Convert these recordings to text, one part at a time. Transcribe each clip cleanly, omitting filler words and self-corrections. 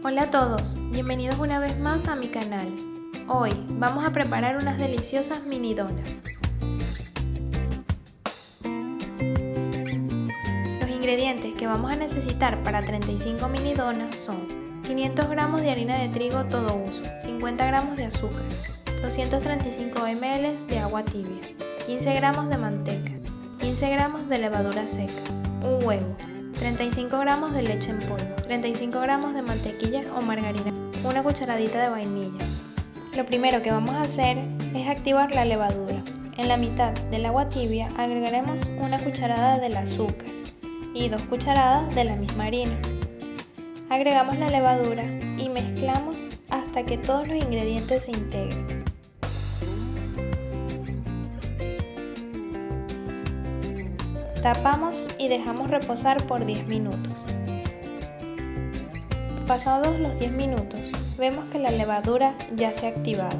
Hola a todos, bienvenidos una vez más a mi canal. Hoy vamos a preparar unas deliciosas mini donas. Los ingredientes que vamos a necesitar para 35 mini donas son 500 gramos de harina de trigo todo uso, 50 gramos de azúcar, 235 ml de agua tibia, 15 gramos de manteca, 15 gramos de levadura seca, un huevo, 35 gramos de leche en polvo, 35 gramos de mantequilla o margarina, una cucharadita de vainilla. Lo primero que vamos a hacer es activar la levadura. En la mitad del agua tibia agregaremos una cucharada del azúcar y 2 cucharadas de la misma harina. Agregamos la levadura y mezclamos hasta que todos los ingredientes se integren. Tapamos y dejamos reposar por 10 minutos. Pasados los 10 minutos, vemos que la levadura ya se ha activado.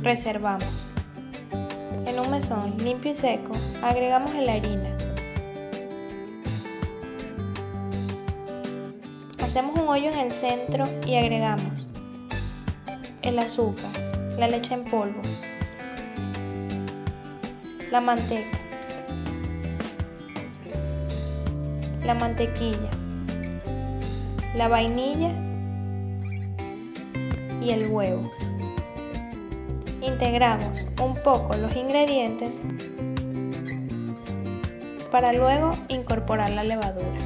Reservamos. En un mesón limpio y seco, agregamos la harina. Hacemos un hoyo en el centro y agregamos el azúcar, la leche en polvo, la manteca, la mantequilla, la vainilla y el huevo. Integramos un poco los ingredientes para luego incorporar la levadura.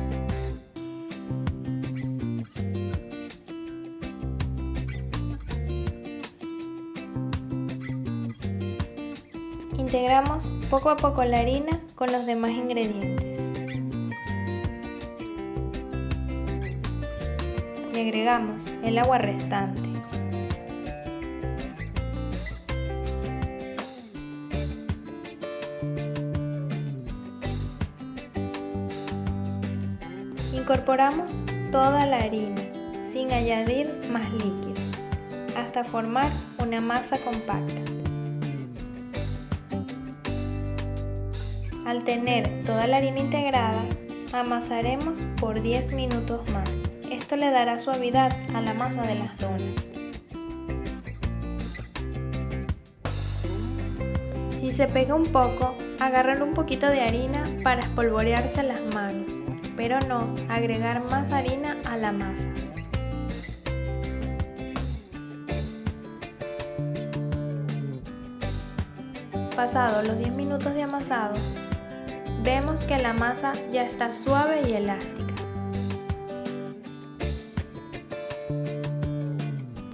Integramos poco a poco la harina con los demás ingredientes. Y agregamos el agua restante. Incorporamos toda la harina sin añadir más líquido hasta formar una masa compacta. Al tener toda la harina integrada, amasaremos por 10 minutos más. Esto le dará suavidad a la masa de las donas. Si se pega un poco, agarrar un poquito de harina para espolvorearse las manos, pero no agregar más harina a la masa. Pasados los 10 minutos de amasado, vemos que la masa ya está suave y elástica.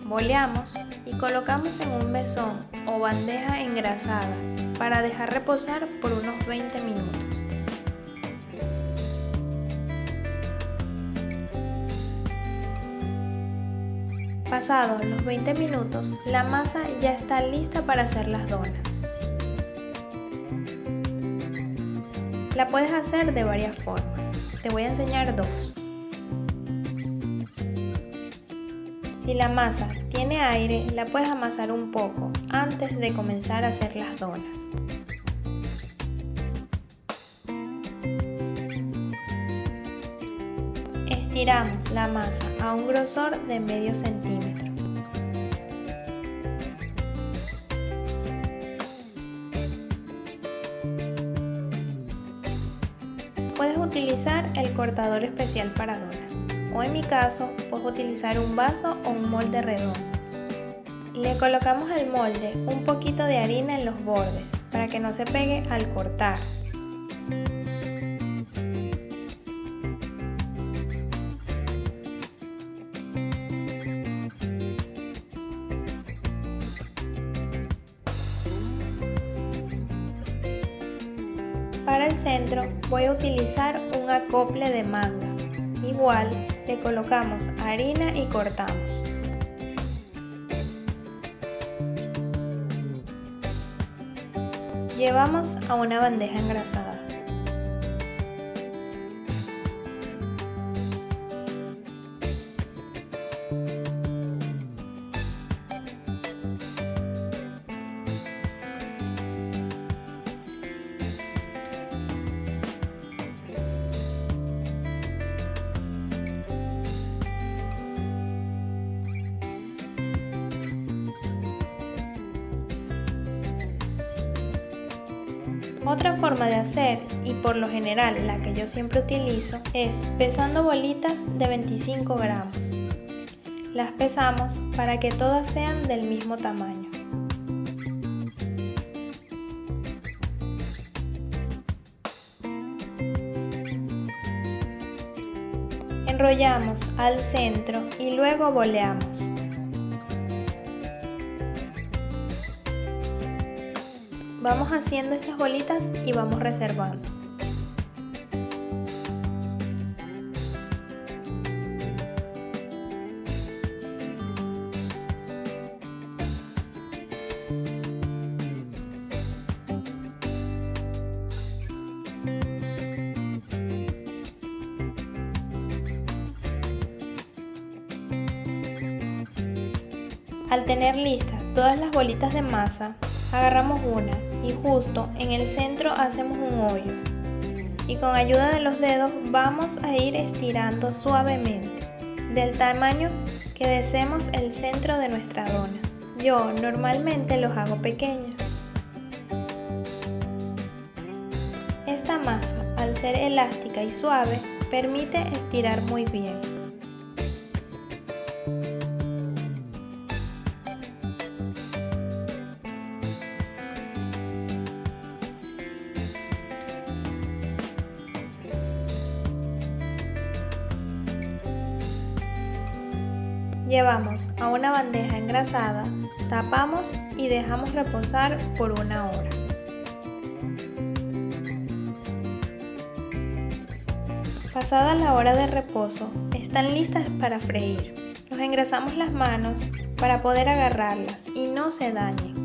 Boleamos y colocamos en un mesón o bandeja engrasada para dejar reposar por unos 20 minutos. Pasados los 20 minutos, la masa ya está lista para hacer las donas. La puedes hacer de varias formas. Te voy a enseñar dos. Si la masa tiene aire, la puedes amasar un poco antes de comenzar a hacer las donas. Estiramos la masa a un grosor de medio centímetro. Puedes utilizar el cortador especial para donas, o en mi caso, puedes utilizar un vaso o un molde redondo. Le colocamos al molde un poquito de harina en los bordes para que no se pegue al cortar. Para el centro voy a utilizar un acople de manga. Igual le colocamos harina y cortamos. Llevamos a una bandeja engrasada. Otra forma de hacer, y por lo general la que yo siempre utilizo, es pesando bolitas de 25 gramos. Las pesamos para que todas sean del mismo tamaño. Enrollamos al centro y luego boleamos. Vamos haciendo estas bolitas y vamos reservando. Al tener listas todas las bolitas de masa, agarramos una y justo en el centro hacemos un hoyo. Y con ayuda de los dedos vamos a ir estirando suavemente, del tamaño que deseemos el centro de nuestra dona. Yo normalmente los hago pequeños. Esta masa, al ser elástica y suave, permite estirar muy bien. Llevamos a una bandeja engrasada, tapamos y dejamos reposar por 1 hora. Pasada la hora de reposo, están listas para freír. Nos engrasamos las manos para poder agarrarlas y no se dañen.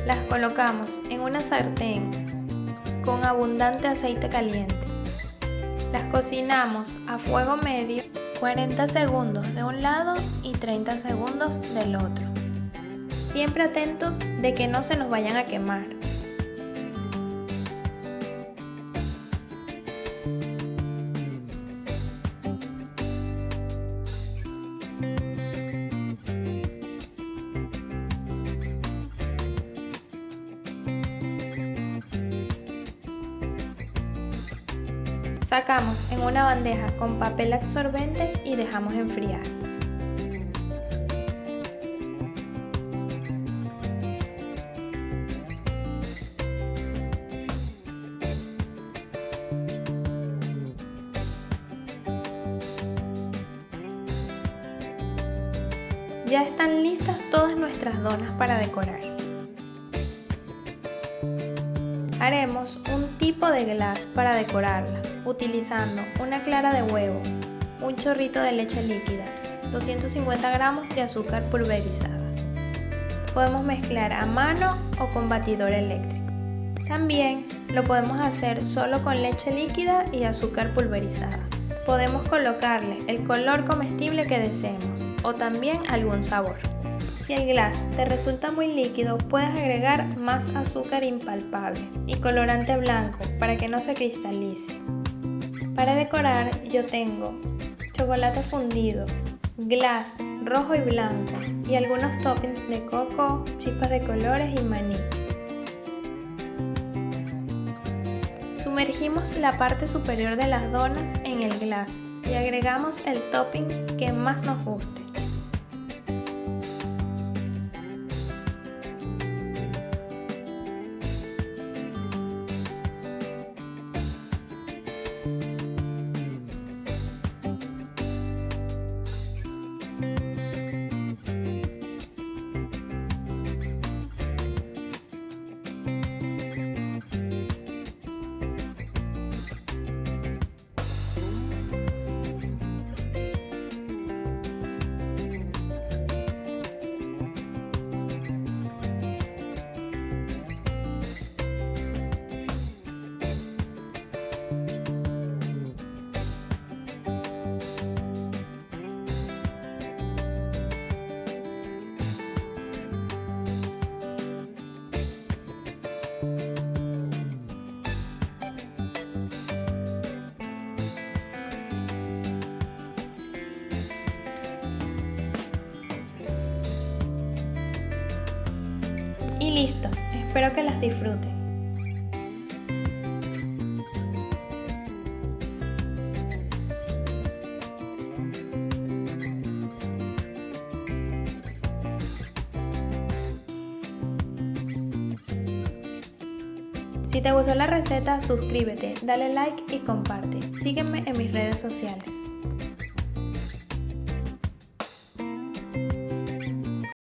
Las colocamos en una sartén con abundante aceite caliente. Las cocinamos a fuego medio 40 segundos de un lado y 30 segundos del otro. Siempre atentos de que no se nos vayan a quemar. Sacamos en una bandeja con papel absorbente y dejamos enfriar. Ya están listas todas nuestras donas para decorar. Haremos un tipo de glass para decorarlas, utilizando una clara de huevo, un chorrito de leche líquida, 250 gramos de azúcar pulverizada. Podemos mezclar a mano o con batidor eléctrico. También lo podemos hacer solo con leche líquida y azúcar pulverizada. Podemos colocarle el color comestible que deseemos o también algún sabor. Si el glass te resulta muy líquido, puedes agregar más azúcar impalpable y colorante blanco para que no se cristalice. Para decorar yo tengo chocolate fundido, glass rojo y blanco y algunos toppings de coco, chispas de colores y maní. Sumergimos la parte superior de las donas en el glass y agregamos el topping que más nos guste. listo, espero que las disfruten. Si te gustó la receta, suscríbete, dale like y comparte. Sígueme en mis redes sociales.